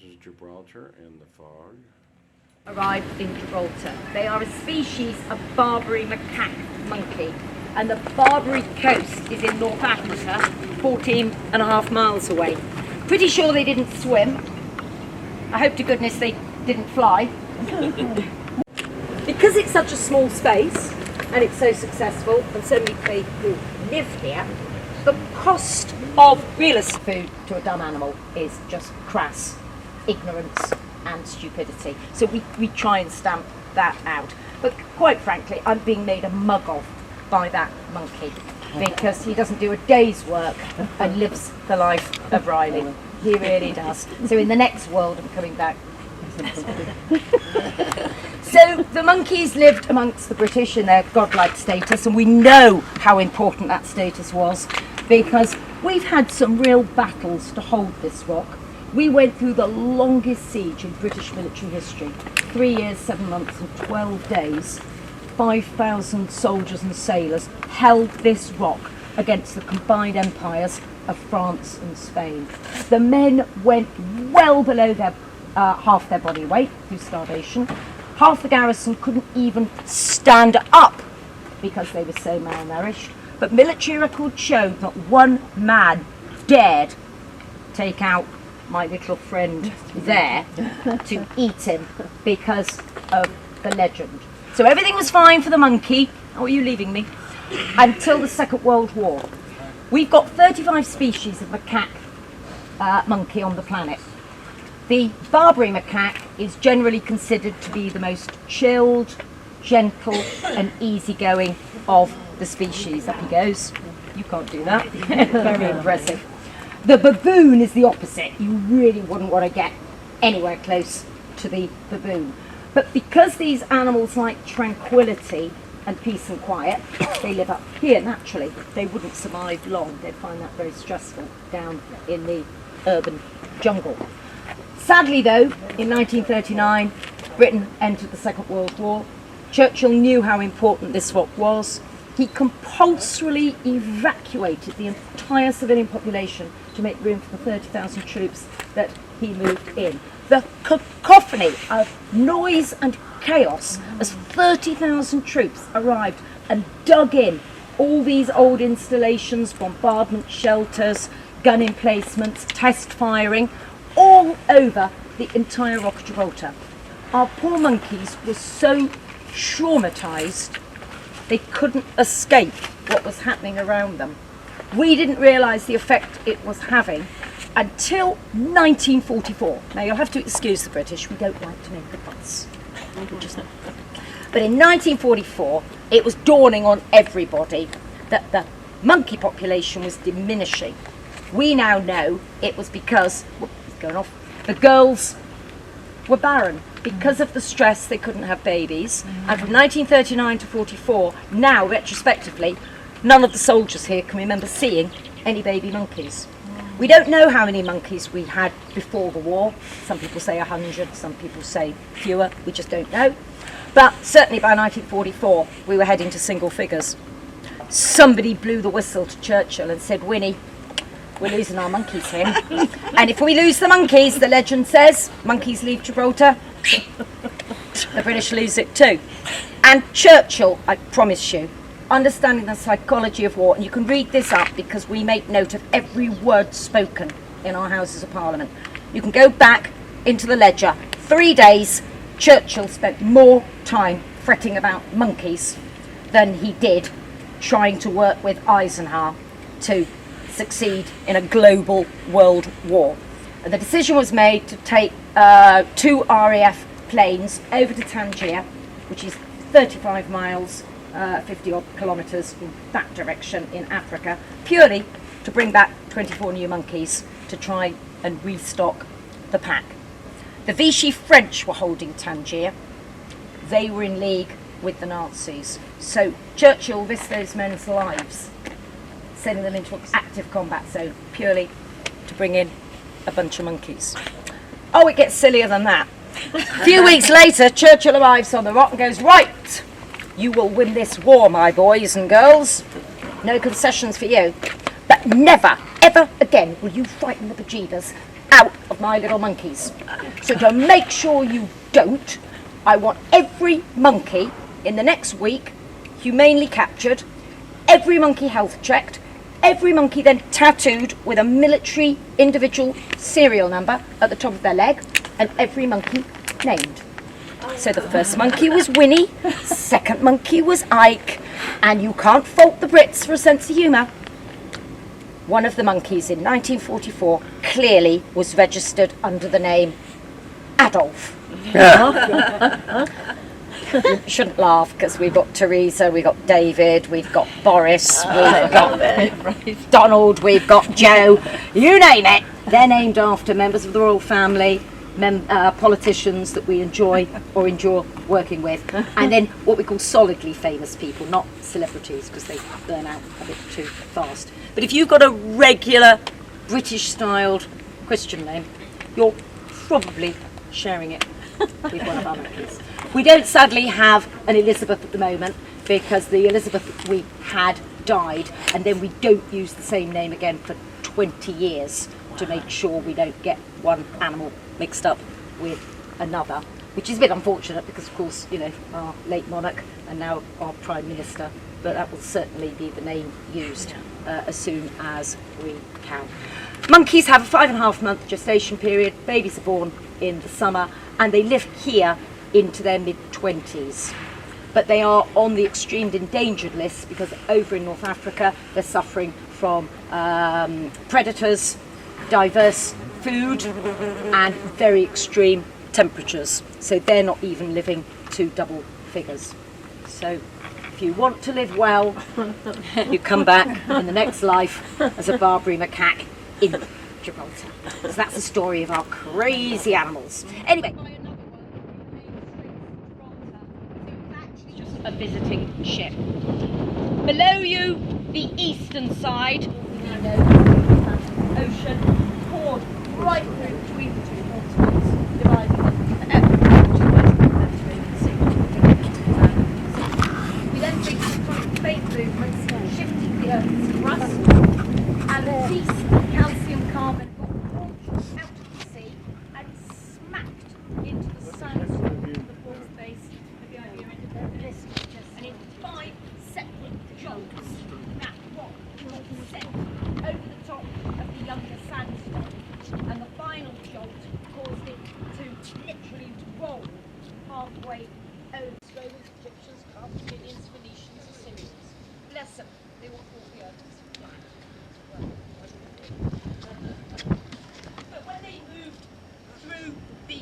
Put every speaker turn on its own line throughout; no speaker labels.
is Gibraltar and the fog.
Arrived in Gibraltar. They are a species of Barbary macaque monkey, and the Barbary coast is in North Africa, 14.5 miles away. Pretty sure they didn't swim. I hope to goodness they didn't fly. Because it's such a small space and it's so successful and so many people live here, the cost of real estate food to a dumb animal is just crass ignorance and stupidity. So we try and stamp that out. But quite frankly, I'm being made a mug of by that monkey because he doesn't do a day's work and lives the life of Riley. He really does. So in the next world, I'm coming back. So the monkeys lived amongst the British in their godlike status, and we know how important that status was because we've had some real battles to hold this rock. We went through the longest siege in British military history, 3 years, 7 months and 12 days. 5,000 soldiers and sailors held this rock against the combined empires of France and Spain. The men went well below their half their body weight through starvation. Half the garrison couldn't even stand up because they were so malnourished. But military records showed that one man dared take out my little friend there to eat him because of the legend. So everything was fine for the monkey. Oh, are you leaving me? Until the Second World War. We've got 35 species of macaque monkey on the planet. The Barbary macaque is generally considered to be the most chilled, gentle and easygoing of the species. Up he goes. You can't do that. Very impressive. The baboon is the opposite. You really wouldn't want to get anywhere close to the baboon. But because these animals like tranquility and peace and quiet, they live up here naturally. They wouldn't survive long. They'd find that very stressful down in the urban jungle. Sadly though, in 1939, Britain entered the Second World War. Churchill knew how important this rock was. He compulsorily evacuated the entire civilian population to make room for the 30,000 troops that he moved in. The cacophony of noise and chaos as 30,000 troops arrived and dug in all these old installations, bombardment shelters, gun emplacements, test firing, all over the entire Rock of Gibraltar. Our poor monkeys were so traumatised they couldn't escape what was happening around them. We didn't realise the effect it was having until 1944. Now you'll have to excuse the British, we don't like to make a fuss. But in 1944 it was dawning on everybody that the monkey population was diminishing. We now know it was because, it's going off, the girls were barren. Because of the stress, they couldn't have babies. And from 1939 to 44, now retrospectively, none of the soldiers here can remember seeing any baby monkeys. We don't know how many monkeys we had before the war. Some people say 100, some people say fewer, we just don't know. But certainly by 1944, we were heading to single figures. Somebody blew the whistle to Churchill and said, Winnie, we're losing our monkeys here. And if we lose the monkeys, the legend says, monkeys leave Gibraltar, the British lose it too. And Churchill, I promise you, understanding the psychology of war, and you can read this up because we make note of every word spoken in our Houses of Parliament. You can go back into the ledger. 3 days, Churchill spent more time fretting about monkeys than he did trying to work with Eisenhower to succeed in a global world war. And the decision was made to take 2 RAF planes over to Tangier, which is 35 miles, 50 odd kilometres in that direction in Africa, purely to bring back 24 new monkeys to try and restock the pack. The Vichy French were holding Tangier. They were in league with the Nazis. So Churchill risked those men's lives, sending them into an active combat zone purely to bring in a bunch of monkeys. Oh, it gets sillier than that. A few weeks later, Churchill arrives on the rock and goes, right, you will win this war, my boys and girls. No concessions for you. But never, ever again will you frighten the bejeebers out of my little monkeys. So to make sure you don't, I want every monkey in the next week humanely captured, every monkey health checked, every monkey then tattooed with a military individual serial number at the top of their leg, and every monkey named. So the first monkey was Winnie, second monkey was Ike, and you can't fault the Brits for a sense of humour. One of the monkeys in 1944 clearly was registered under the name Adolf. You shouldn't laugh, because we've got Teresa, we've got David, we've got Boris, we've got Donald, we've got Joe, you name it. They're named after members of the royal family, politicians that we enjoy or endure working with, and then what we call solidly famous people, not celebrities, because they burn out a bit too fast. But if you've got a regular British-styled Christian name, you're probably sharing it with one of our monkeys. We don't sadly have an Elizabeth at the moment, because the Elizabeth that we had died, and then we don't use the same name again for 20 years to make sure we don't get one animal mixed up with another, which is a bit unfortunate because, of course, you know, our late monarch and now our Prime Minister, but that will certainly be the name used as soon as we can. Monkeys have a 5.5-month gestation period, babies are born in the summer, and they live here into their mid-20s. But they are on the extreme endangered list because over in North Africa they're suffering from predators, diverse food and very extreme temperatures. So they're not even living to double figures. So if you want to live well, you come back in the next life as a Barbary macaque in Gibraltar. So that's the story of our crazy animals. Anyway. A visiting ship. Below you, the eastern side, you know, the ocean poured right through between the two continents, dividing them. We then take some plate movements, shifting the Earth's thrust, and a piece of calcium carbon got launched out of the sea and smacked into the sandstone of the fourth base of the Iberian Peninsula. And in 5 separate jolts, that rock was set over the top of the younger sandstone, and the final jolt caused it to literally roll halfway over. Romans, Egyptians, Carthaginians, Phoenicians, Assyrians. Bless them, they all fought the earth. But when they moved through the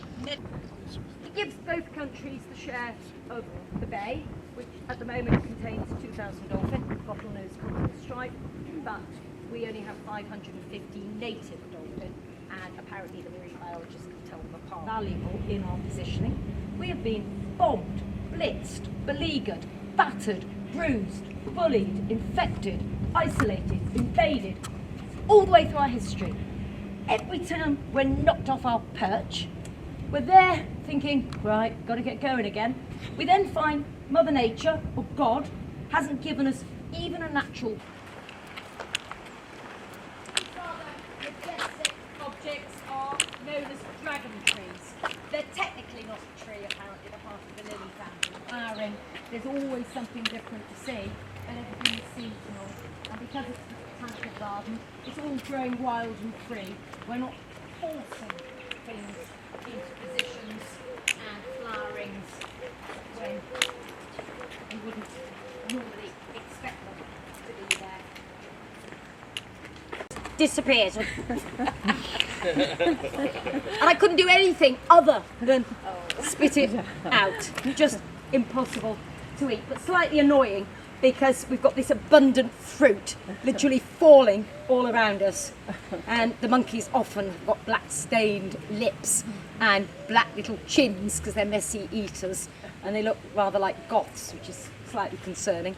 it gives both countries the share of the bay, which at the moment contains 2,000 dolphin, bottlenose common stripe, but we only have 550 native dolphin, and apparently the marine biologists can tell them apart. Valuable in our positioning. We have been bombed, blitzed, beleaguered, battered, bruised, bullied, infected, isolated, invaded, all the way through our history. Every time we're knocked off our perch, we're there thinking, right, got to get going again. We then find Mother Nature, or God, hasn't given us even a natural. These rather majestic objects are known as dragon trees. They're technically not a tree, apparently, they're part of the lily family. There's always something different to see, and everything is seasonal. And because it's a botanical garden, it's all growing wild and free. We're not forcing things into positions and flowerings when you wouldn't normally expect them to be there. Disappeared. And I couldn't do anything other than spit it out. Just impossible to eat, but slightly annoying because we've got this abundant fruit literally falling all around us, and the monkeys often got black stained lips and black little chins because they're messy eaters, and they look rather like goths, which is slightly concerning.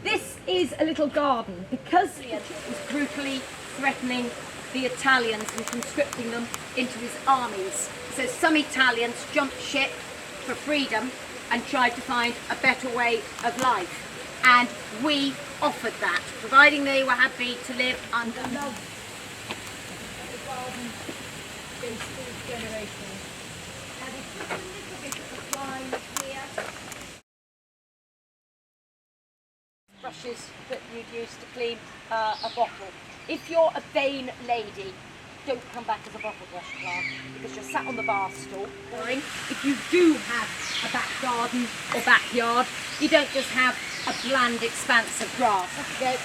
This is a little garden because he was brutally threatening the Italians and conscripting them into his armies. So some Italians jumped ship for freedom and tried to find a better way of life. And we offered that, providing they were happy to live under love. garden goes through generations. Now there's just a little bit of a line here. Brushes that you'd use to clean a bottle. If you're a vain lady, don't come back as a bottle brush plant because you're sat on the bar stool. If you do have a back garden or backyard, you don't just have a bland expanse of grass. Off you go.